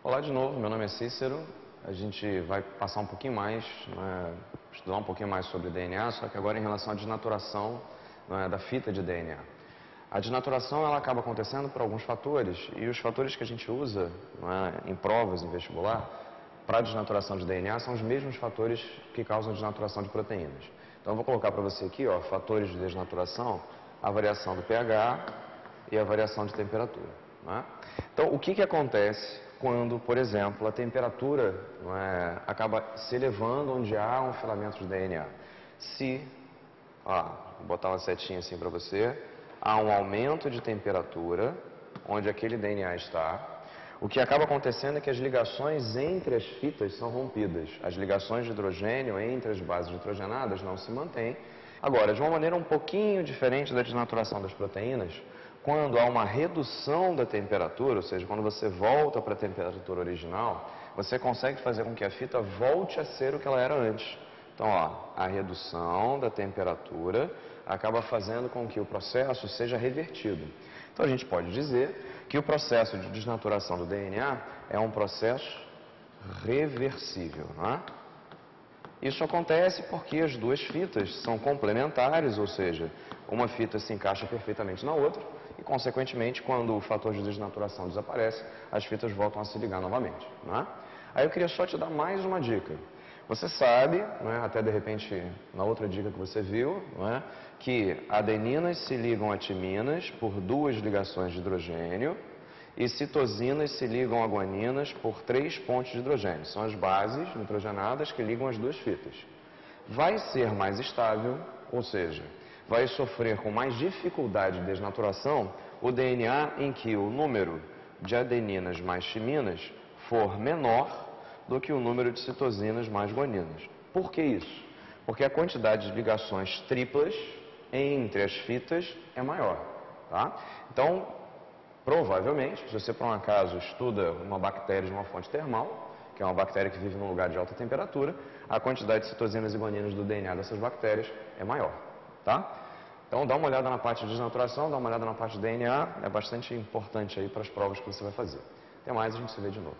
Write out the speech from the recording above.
Olá de novo, meu nome é Cícero. A gente vai passar um pouquinho mais, estudar um pouquinho mais sobre DNA, só que agora em relação à desnaturação da fita de DNA. A desnaturação ela acaba acontecendo por alguns fatores, e os fatores que a gente usa em provas, em vestibular, para a desnaturação de DNA são os mesmos fatores que causam a desnaturação de proteínas. Então eu vou colocar para você aqui, fatores de desnaturação, a variação do pH e a variação de temperatura. Então, o que acontece quando, por exemplo, a temperatura acaba se elevando onde há um filamento de DNA? Se, vou botar uma setinha assim para você, há um aumento de temperatura onde aquele DNA está, o que acaba acontecendo é que as ligações entre as fitas são rompidas. As ligações de hidrogênio entre as bases nitrogenadas não se mantêm. Agora, de uma maneira um pouquinho diferente da desnaturação das proteínas, quando há uma redução da temperatura, ou seja, quando você volta para a temperatura original, você consegue fazer com que a fita volte a ser o que ela era antes. Então, a redução da temperatura acaba fazendo com que o processo seja revertido. Então, a gente pode dizer que o processo de desnaturação do DNA é um processo reversível, Isso acontece porque as duas fitas são complementares, ou seja, uma fita se encaixa perfeitamente na outra e, consequentemente, quando o fator de desnaturação desaparece, as fitas voltam a se ligar novamente. Aí eu queria só te dar mais uma dica. Você sabe, até de repente na outra dica que você viu, que adeninas se ligam a timinas por duas ligações de hidrogênio e citosinas se ligam a guaninas por 3 pontos de hidrogênio. São as bases nitrogenadas que ligam as duas fitas. Vai ser mais estável, ou seja, vai sofrer com mais dificuldade de desnaturação o DNA em que o número de adeninas mais timinas for menor do que o número de citosinas mais guaninas. Por que isso? Porque a quantidade de ligações triplas entre as fitas é maior. Então, provavelmente, se você por um acaso estuda uma bactéria de uma fonte termal, que é uma bactéria que vive num lugar de alta temperatura, a quantidade de citosinas e guaninas do DNA dessas bactérias é maior. Então, dá uma olhada na parte de desnaturação, dá uma olhada na parte de DNA, é bastante importante aí para as provas que você vai fazer. Até mais, a gente se vê de novo.